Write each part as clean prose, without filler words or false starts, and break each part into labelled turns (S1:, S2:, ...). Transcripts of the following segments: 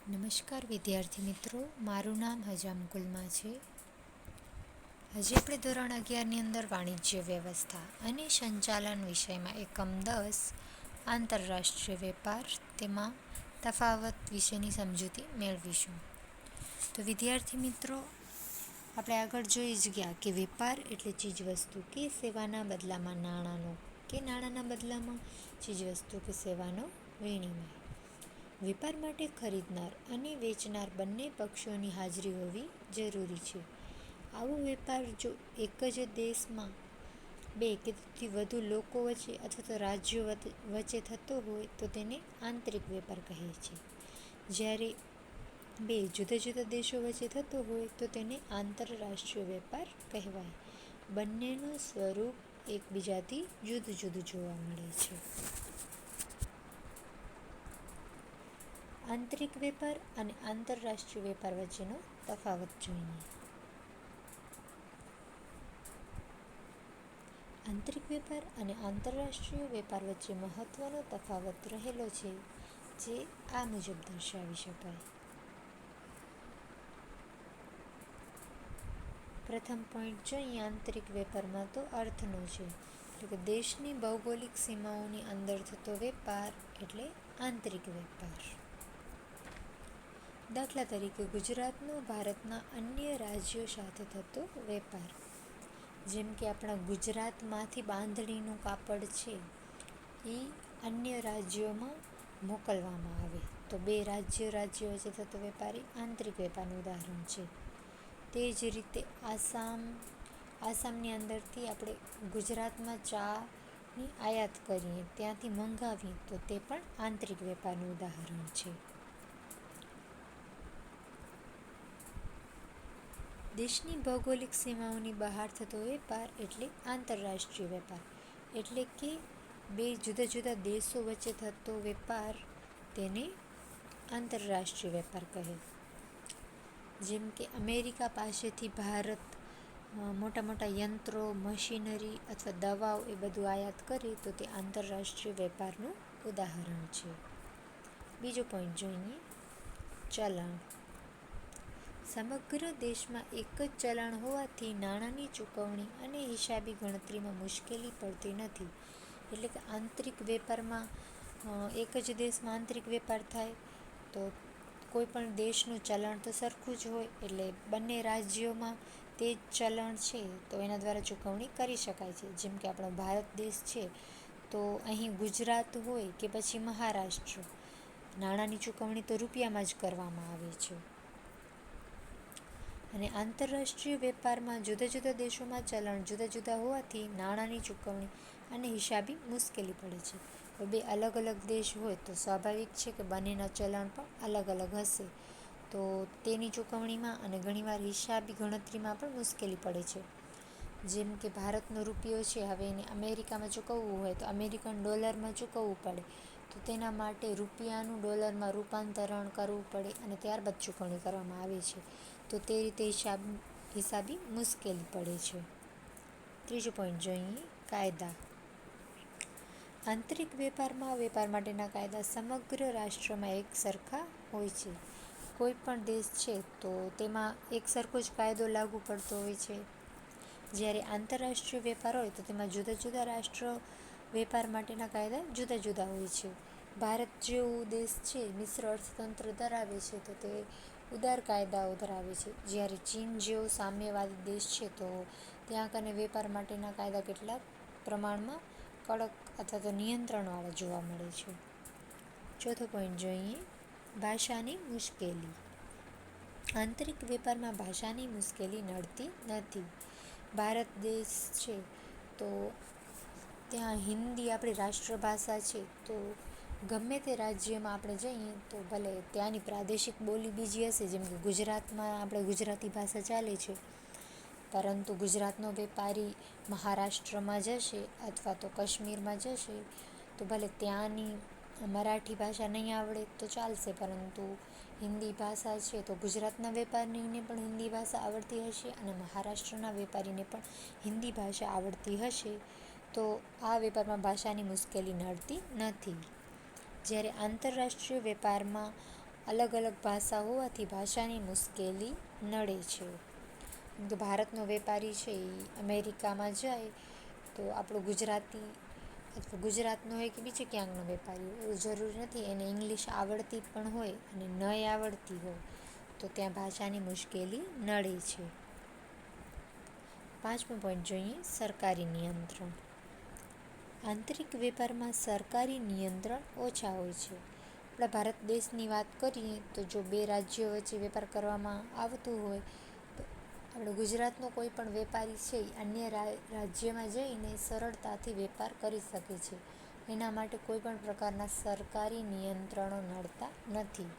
S1: નમસ્કાર વિદ્યાર્થી મિત્રો, મારું નામ હજામ કુલમા છે. આજે આપણે ધોરણ 11ની અંદર વાણિજ્ય વ્યવસ્થા અને સંચાલન વિષયમાં એકમ 10 આંતરરાષ્ટ્રીય વેપાર તેમાં તફાવત વિશેની સમજૂતી મેળવીશું. તો વિદ્યાર્થી મિત્રો, આપણે આગળ જોઈ જ ગયા કે વેપાર એટલે ચીજવસ્તુ કે સેવાના બદલામાં નાણાંનો કે નાણાંના બદલામાં ચીજવસ્તુ કે સેવાનો વિનિમય. વેપાર માટે ખરીદનાર અને વેચનાર બંને પક્ષોની હાજરી હોવી જરૂરી છે. આવો વેપાર જો એક જ દેશમાં બે કે તેથી વધુ લોકો વચ્ચે અથવા તો રાજ્યો વચ્ચે થતો હોય તો તેને આંતરિક વેપાર કહે છે. જ્યારે બે જુદા જુદા દેશો વચ્ચે થતો હોય તો તેને આંતરરાષ્ટ્રીય વેપાર કહેવાય. બંનેનું સ્વરૂપ એકબીજાથી જુદું જુદું જોવા મળે છે. આંતરિક વેપાર અને આંતરરાષ્ટ્રીય વેપાર વચ્ચેનો તફાવત જોઈએ. આંતરિક વેપાર અને આંતરરાષ્ટ્રીય વેપાર વચ્ચે મહત્વનો તફાવત રહેલો છે, જે આ મુજબ દર્શાવી શકાય. પ્રથમ પોઈન્ટ જોઈએ આંતરિક વેપારમાં તો અર્થનો છે, એટલે કે દેશની ભૌગોલિક સીમાઓની અંદર થતો વેપાર એટલે આંતરિક વેપાર. દાખલા તરીકે ગુજરાતનો ભારતના અન્ય રાજ્યો સાથે થતો વેપાર. જેમ કે આપણા ગુજરાતમાંથી બાંધણીનું કાપડ છે એ અન્ય રાજ્યોમાં મોકલવામાં આવે તો બે રાજ્યો વચ્ચે થતો વેપાર એ આંતરિક વેપારનું ઉદાહરણ છે. તે જ રીતે આસામની અંદરથી આપણે ગુજરાતમાં ચાની આયાત કરીએ, ત્યાંથી મંગાવીએ તો તે પણ આંતરિક વેપારનું ઉદાહરણ છે. દેશની ભૌગોલિક સીમાઓની બહાર થતો વેપાર એટલે આંતરરાષ્ટ્રીય વેપાર, એટલે કે બે જુદા જુદા દેશો વચ્ચે થતો વેપાર તેને આંતરરાષ્ટ્રીય વેપાર કહે. જેમ કે અમેરિકા પાસેથી ભારત મોટા મોટા યંત્રો, મશીનરી અથવા દવાઓ એ બધું આયાત કરે તો તે આંતરરાષ્ટ્રીય વેપારનું ઉદાહરણ છે. બીજો પોઈન્ટ જોઈએ ચલણ. સમગ્ર દેશમાં એક જ ચલણ હોવાથી નાણાંની ચૂકવણી અને હિસાબી ગણતરીમાં મુશ્કેલી પડતી નથી. એટલે કે આંતરિક વેપારમાં એક જ દેશમાં આંતરિક વેપાર થાય તો કોઈ પણ દેશનું ચલણ તો સરખું જ હોય, એટલે બંને રાજ્યોમાં તે જ ચલણ છે તો એના દ્વારા ચૂકવણી કરી શકાય છે. જેમ કે આપણો ભારત દેશ છે તો અહીં ગુજરાત હોય કે પછી મહારાષ્ટ્ર, નાણાંની ચૂકવણી તો રૂપિયામાં જ કરવામાં આવે છે. અને આંતરરાષ્ટ્રીય વેપારમાં જુદા જુદા દેશોમાં ચલણ જુદા જુદા હોવાથી નાણાંની ચૂકવણી અને હિસાબી મુશ્કેલી પડે છે. બે અલગ અલગ દેશ હોય તો સ્વાભાવિક છે કે બંનેના ચલણ પણ અલગ અલગ હશે, તો તેની ચૂકવણીમાં અને ઘણીવાર હિસાબી ગણતરીમાં પણ મુશ્કેલી પડે છે. જેમ કે ભારતનો રૂપિયો છે, હવે એને અમેરિકામાં ચૂકવવું હોય તો અમેરિકન ડોલરમાં ચૂકવવું પડે, તો તેના માટે રૂપિયાનું ડોલરમાં રૂપાંતરણ કરવું પડે અને ત્યારબાદ ચૂકવણી કરવામાં આવે છે. તો તે રીતે હિસાબી મુશ્કેલી પડે છે. ત્રીજો પોઈન્ટ જોઈએ કાયદા. આંતરિક વેપારમાં વેપાર માટેના કાયદા સમગ્ર રાષ્ટ્રમાં એક સરખા હોય છે. કોઈ પણ દેશ છે તો તેમાં એક સરખો જ કાયદો લાગુ પડતો હોય છે. જ્યારે આંતરરાષ્ટ્રીય વેપાર હોય તો તેમાં જુદા જુદા રાષ્ટ્ર વેપાર માટેના કાયદા જુદા જુદા હોય છે. ભારત જેવું દેશ છે મિશ્ર અર્થતંત્ર ધરાવે છે તો તે ઉદાર કાયદાઓ ધરાવે છે. જ્યારે ચીન જેવો સામ્યવાદી દેશ છે તો ત્યાં કને વેપાર માટેના કાયદા કેટલાક પ્રમાણમાં કડક અથવા તો નિયંત્રણવાળા જોવા મળે છે. ચોથો પોઈન્ટ જોઈએ ભાષાની મુશ્કેલી. આંતરિક વેપારમાં ભાષાની મુશ્કેલી નડતી નથી. ભારત દેશ છે તો ત્યાં હિન્દી આપણી રાષ્ટ્રભાષા છે, તો ગમે તે રાજ્યમાં આપણે જઈએ તો ભલે ત્યાંની પ્રાદેશિક બોલી બીજી હશે, જેમ કે ગુજરાતમાં આપણે ગુજરાતી ભાષા ચાલે છે, પરંતુ ગુજરાતનો વેપારી મહારાષ્ટ્રમાં જશે અથવા તો કાશ્મીરમાં જશે તો ભલે ત્યાંની મરાઠી ભાષા નહીં આવડે તો ચાલશે, પરંતુ હિન્દી ભાષા છે તો ગુજરાતના વેપારીને પણ હિન્દી ભાષા આવડતી હશે અને મહારાષ્ટ્રના વેપારીને પણ હિન્દી ભાષા આવડતી હશે, તો આ વેપારમાં ભાષાની મુશ્કેલી નડતી નથી. જ્યારે આંતરરાષ્ટ્રીય વેપારમાં અલગ અલગ ભાષા હોવાથી ભાષાની મુશ્કેલી નડે છે. ભારતનો વેપારી છે એ અમેરિકામાં જાય તો આપણો ગુજરાતી અથવા ગુજરાતનો હોય કે બીજે ક્યાંકનો વેપારી હોય એવું જરૂરી નથી એને ઇંગ્લિશ આવડતી પણ હોય અને નહીં આવડતી હોય તો ત્યાં ભાષાની મુશ્કેલી નડે છે. 5મો પોઈન્ટ જોઈએ, સરકારી નિયંત્રણ. આંતરિક વેપારમાં સરકારી નિયંત્રણ ઓછા હોય છે. આપણા ભારત દેશની વાત કરીએ તો જો બે રાજ્યો વચ્ચે વેપાર કરવામાં આવતું હોય તો આપણે ગુજરાતનો કોઈ પણ વેપારી છે એ અન્ય રાજ્યમાં જઈને સરળતાથી વેપાર કરી શકે છે. એના માટે કોઈ પણ પ્રકારના સરકારી નિયંત્રણો નડતા નથી.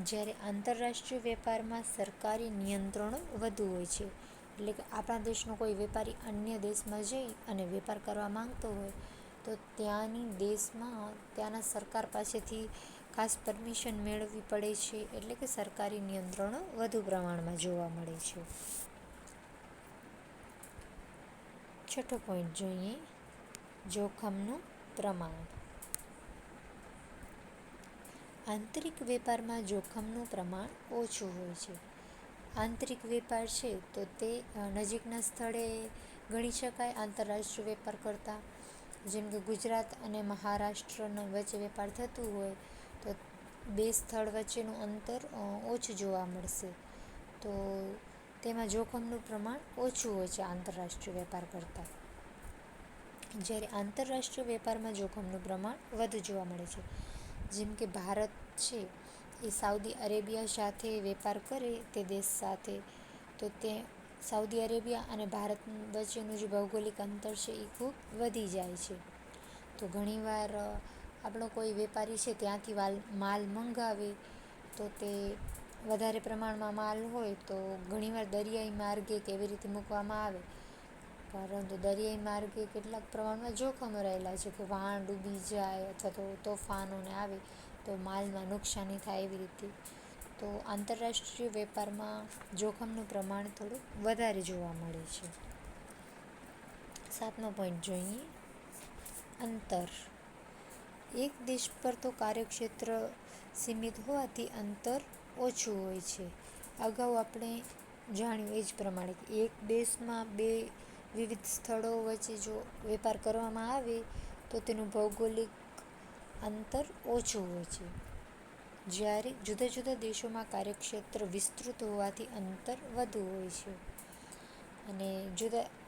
S1: જ્યારે આંતરરાષ્ટ્રીય વેપારમાં સરકારી નિયંત્રણો વધુ હોય છે. એટલે કે આપણા દેશનો કોઈ વેપારી અન્ય દેશમાં જઈ અને વેપાર કરવા માંગતો હોય તો ત્યાંના સરકાર પાસેથી ખાસ પરમિશન મેળવવી પડે છે. એટલે કે સરકારી નિયંત્રણો વધુ પ્રમાણમાં જોવા મળે છે. 6થો પોઈન્ટ જોઈએ, જોખમનું પ્રમાણ. આંતરિક વેપારમાં જોખમનું પ્રમાણ ઓછું હોય છે. આંતરિક વેપાર છે તો તે નજીકના સ્થળે ગણી શકાય આંતરરાષ્ટ્રીય વેપાર કરતાં. જેમ કે ગુજરાત અને મહારાષ્ટ્રના વચ્ચે વેપાર થતું હોય તો બે સ્થળ વચ્ચેનું અંતર ઓછું જોવા મળશે તો તેમાં જોખમનું પ્રમાણ ઓછું હોય છે આંતરરાષ્ટ્રીય વેપાર કરતાં. જ્યારે આંતરરાષ્ટ્રીય વેપારમાં જોખમનું પ્રમાણ વધુ જોવા મળે છે. જેમ કે ભારત છે એ સાઉદી અરેબિયા સાથે વેપાર કરે તે દેશ સાથે તો તે સાઉદી અરેબિયા અને ભારત વચ્ચેનું જે ભૌગોલિક અંતર છે એ ખૂબ વધી જાય છે. તો ઘણીવાર આપણો કોઈ વેપારી છે ત્યાંથી માલ મંગાવે તો તે વધારે પ્રમાણમાં માલ હોય તો ઘણીવાર દરિયાઈ માર્ગે કેવી રીતે મૂકવામાં આવે, પરંતુ દરિયાઈ માર્ગે કેટલાક પ્રમાણમાં જોખમો રહેલા છે કે વહાણ ડૂબી જાય અથવા તો તોફાનોને આવે તો માલમાં નુકસાની થાય એવી રીતે. તો આંતરરાષ્ટ્રીય વેપારમાં જોખમનું પ્રમાણ થોડું વધારે જોવા મળે છે. 7મો પોઈન્ટ જોઈએ, અંતર. એક દેશ પર તો કાર્યક્ષેત્ર સીમિત હોવાથી અંતર ઓછું હોય છે. અગાઉ આપણે જાણ્યું એ જ પ્રમાણે કે એક દેશમાં બે વિવિધ સ્થળો વચ્ચે જો વેપાર કરવામાં આવે તો તેનું ભૌગોલિક અંતર ઓછું હોય છે. જ્યારે જુદા જુદા દેશોમાં કાર્યક્ષેત્ર વિસ્તૃત હોવાથી અંતર વધુ હોય છે અને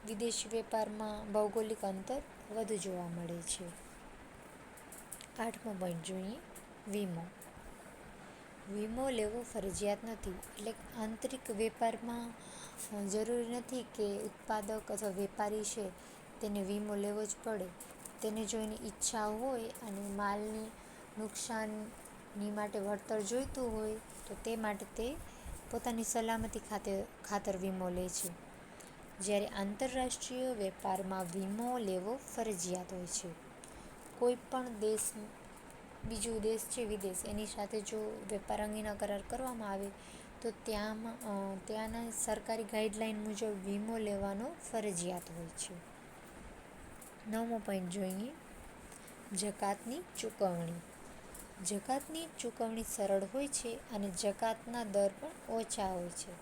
S1: વિદેશી વેપારમાં ભૌગોલિક અંતર વધુ જોવા મળે છે. 8મો પોઈન્ટ જોઈએ, વીમો. વીમો લેવો ફરજિયાત નથી. એટલે આંતરિક વેપારમાં જરૂરી નથી કે ઉત્પાદક અથવા વેપારી છે તેને વીમો લેવો જ પડે. તેને જો એની ઈચ્છા હોય અને માલની નુકસાની માટે વળતર જોઈતું હોય તો તે માટે તે પોતાની સલામતી ખાતર વીમો લે છે. જ્યારે આંતરરાષ્ટ્રીય વેપારમાં વીમો લેવો ફરજિયાત હોય છે. કોઈ પણ બીજો દેશ છે વિદેશ એની સાથે જો વેપાર અંગેના કરાર કરવામાં આવે તો ત્યાંના સરકારી ગાઈડલાઈન મુજબ વીમો લેવાનો ફરજિયાત હોય છે. 9મો પોઈન્ટ જોઈએ, જકાતની ચૂકવણી. જકાતની ચૂકવણી સરળ હોય છે અને જકાતના દર પણ ઓછા હોય છે.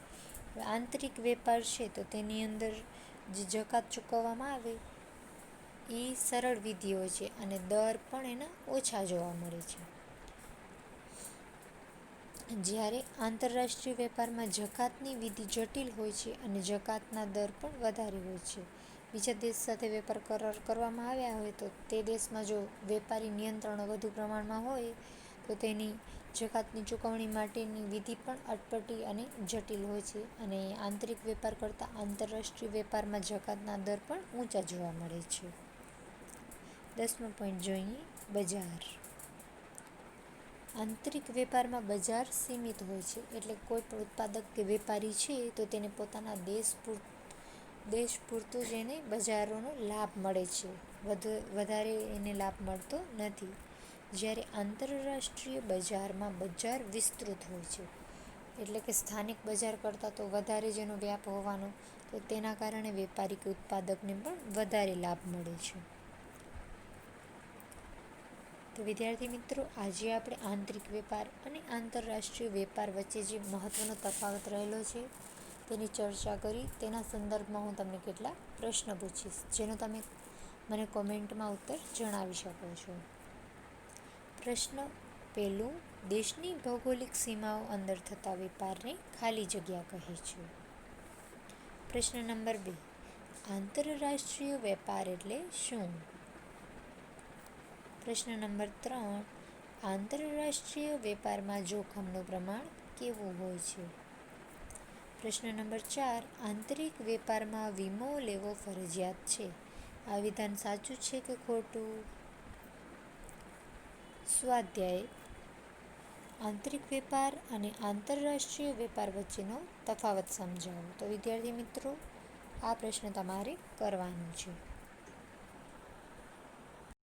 S1: આંતરિક વેપાર છે તો તેની અંદર જે જકાત ચૂકવવામાં આવે એ સરળ વિધિ હોય છે અને દર પણ એના ઓછા જોવા મળે છે. જ્યારે આંતરરાષ્ટ્રીય વેપારમાં જકાતની વિધિ જટિલ હોય છે અને જકાતના દર પણ વધારે હોય છે. બીજા દેશ સાથે વેપાર કરાર કરવામાં આવ્યા હોય તો તે દેશમાં જો વેપારી નિયંત્રણો વધુ પ્રમાણમાં હોય તો તેની જકાતની ચૂકવણી માટેની વિધિ પણ અટપટી અને જટિલ હોય છે અને આંતરિક વેપાર કરતાં આંતરરાષ્ટ્રીય વેપારમાં જકાતના દર પણ ઊંચા જોવા મળે છે. 10મો પોઈન્ટ જોઈએ, બજાર. આંતરિક વેપારમાં બજાર સીમિત હોય છે. એટલે કોઈ પણ ઉત્પાદક કે વેપારી છે તો તેને પોતાના દેશ પૂરતું જ એને બજારોનો લાભ મળે છે, વધારે એને લાભ મળતો નથી. જ્યારે આંતરરાષ્ટ્રીય બજારમાં બજાર વિસ્તૃત હોય છે. એટલે કે સ્થાનિક બજાર કરતાં તો વધારે જ એનો વ્યાપ હોવાનો તો તેના કારણે વેપારી કે ઉત્પાદકને પણ વધારે લાભ મળે છે. તો વિદ્યાર્થી મિત્રો, આજે આપણે આંતરિક વેપાર અને આંતરરાષ્ટ્રીય વેપાર વચ્ચે જે મહત્ત્વનો તફાવત રહેલો છે તેની ચર્ચા કરી. તેના સંદર્ભમાં હું તમને કેટલાક પ્રશ્ન પૂછીશ, જેનો તમે મને કોમેન્ટમાં ઉત્તર જણાવી શકો છો. પ્રશ્ન પહેલું, દેશની ભૌગોલિક સીમાઓ અંદર થતા વેપારને ખાલી જગ્યા કહે છે. પ્રશ્ન નંબર 2, આંતરરાષ્ટ્રીય વેપાર એટલે શું? પ્રશ્ન નંબર 3, આંતરરાષ્ટ્રીય વેપારમાં જોખમનું પ્રમાણ કેવું હોય છે? પ્રશ્ન નંબર 4, આંતરિક વેપારમાં વીમો લેવો ફરજિયાત છે. આ વિધાન સાચું છે કે ખોટું? સ્વાધ્યાય, આંતરિક વેપાર અને આંતરરાષ્ટ્રીય વેપાર વચ્ચેનો તફાવત સમજાવો. તો વિદ્યાર્થી મિત્રો, આ પ્રશ્ન તમારે કરવાનો છે.